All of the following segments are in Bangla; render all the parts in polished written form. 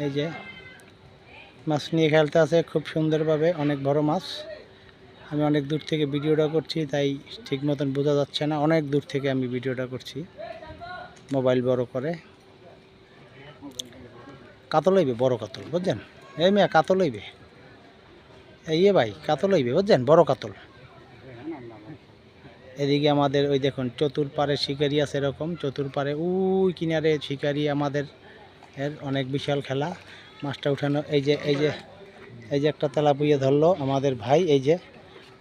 এই যে মাছ নিয়ে খেলতে আছে খুব সুন্দরভাবে, অনেক বড় মাছ। আমি অনেক দূর থেকে ভিডিওটা করছি, তাই ঠিক মতন বোঝা যাচ্ছে না। অনেক দূর থেকে আমি ভিডিওটা করছি মোবাইল বড় করে। কাতল হইবে, বড় কাতল বুঝছেন। এই মিয়া কাতল হইবে, এই ভাই কাতল হইবে বুঝছেন, বড় কাতল। এদিকে আমাদের ওই দেখুন চতুর্পাড়ে শিকারি আছে, এরকম চতুর্পাড়ে ওই কিনারে শিকারি আমাদের এর অনেক বিশাল খেলা। মাছটা উঠানো, এই যে একটা তেলাপিয়া ধরলো আমাদের ভাই, এই যে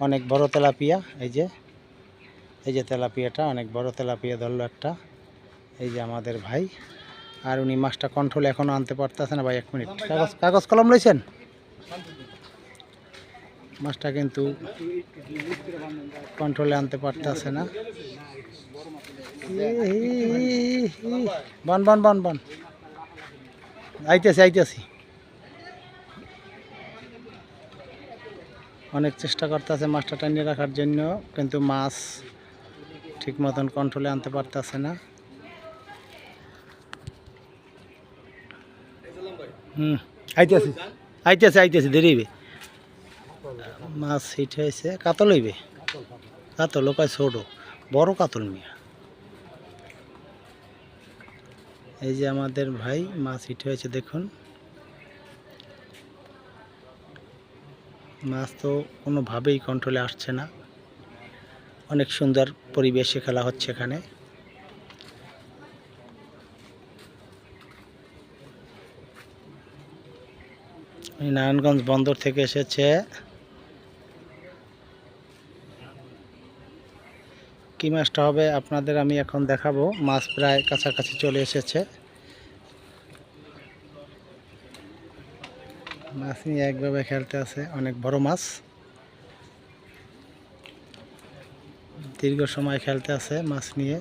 অনেক বড় তেলাপিয়া, এই যে তেলাপিয়াটা অনেক বড় তেলাপিয়া ধরলো একটা, এই যে আমাদের ভাই। আর উনি মাছটা কন্ট্রোল এখনও আনতে পারতেছে না ভাই। 1 মিনিট, কাগজ কলম লইছেন? মাছটা কিন্তু কন্ট্রোলে আনতে পারতেছে না। বন বন বন বন, আইতেছি। অনেক চেষ্টা করতেছে মাছটা টানিয়ে রাখার জন্য, কিন্তু মাছ ঠিক মতন কন্ট্রোলে আনতে পারতেছে না। আইতেছি দেরি হইবে। মাছ হিট হয়েছে, কাতল হইবে, কাতল ওকায় ছোট, বড় কাতল মিয়া। এই যে আমাদের ভাই মাছ হিট হয়েছে দেখুন। মাছ তো কোনোভাবেই কন্ট্রোলে আসছে না। অনেক সুন্দর পরিবেশে খেলা হচ্ছে এখানে। নারায়ণগঞ্জ বন্দর থেকে এসেছে। কি মাছটা হবে আপনাদের আমি এখন দেখাবো। মাছ প্রায় কাছাকাছি চলে এসেছে। মাছ নিয়ে একভাবে খেলতে আছে, অনেক বড় মাছ, দীর্ঘ সময় খেলতে আছে মাছ নিয়ে।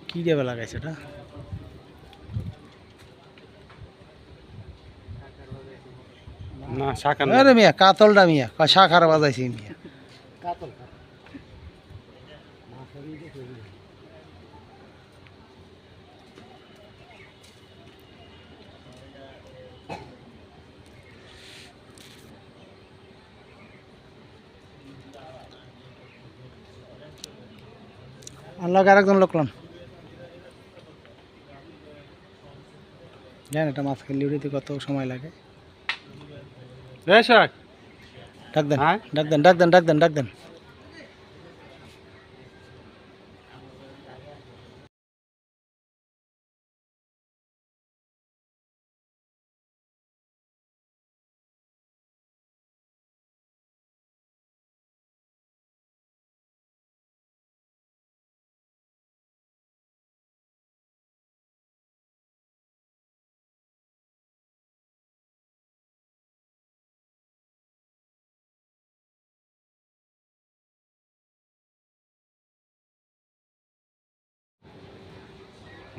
কি দেবে লাগাইছে এটা? না শাখা, আরে মিয়া কাতলটা মিয়া শাখার বাজাইছি মিয়া। আল্লাহ আরেকজন লোকলাম জানেন, এটা মাছ খেলে উড়িতে কত সময় লাগে। ডাক দেন।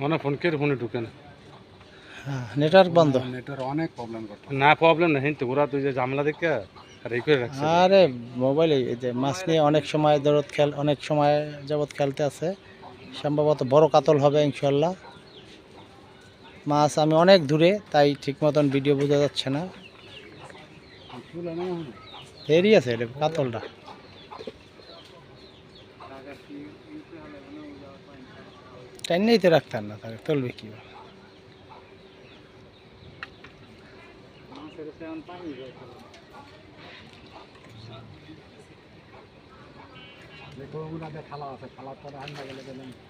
মানে ফোনে ঢুকে না, নেটওয়ার্ক বন্ধ। নেটওয়ার্ক অনেক প্রবলেম করতে না, প্রবলেম না কিন্তু ওরা তুই যে ঝামেলা দেখে আর এই করে রাখছে। আরে মোবাইলে এই যে মাছ নিয়ে অনেক সময় অনেক সময় যাবৎ খেলতে আছে। সম্ভবত বড় কাতল হবে ইনশাল্লাহ। মাছ আমি অনেক দূরে, তাই ঠিক মতন ভিডিও বোঝা যাচ্ছে না। দেরি আছে এটা কাতলটা। টাইনেই তো রাখতেন না, তাকে তুলবে কি?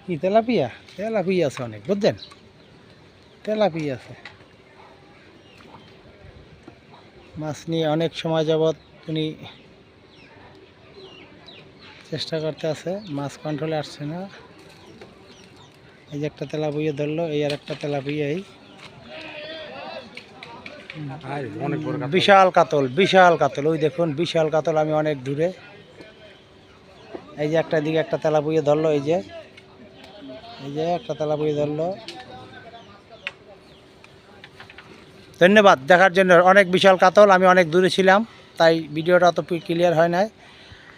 কি তেলাপিয়া আছে অনেক বুঝছেন, তেলাপিয়া আছে। মাছ নিয়ে অনেক সময় যাবৎ উনি চেষ্টা করতে আছে, মাছ কন্ট্রোলে আসছে না। এই যে একটা তেলাপিয়া ধরলো, এই আর একটা তেলাপিয়া, এই বিশাল কাতল ওই দেখুন বিশাল কাতল। আমি অনেক দূরে। এই যে একটা দিকে একটা তেলাপিয়া ধরলো, এই যে একটা তেলাপিয়া ধরলো। ধন্যবাদ দেখার জন্য। অনেক বিশাল কাতল, আমি অনেক দূরে ছিলাম, তাই ভিডিওটা অত ক্লিয়ার হয় নাই।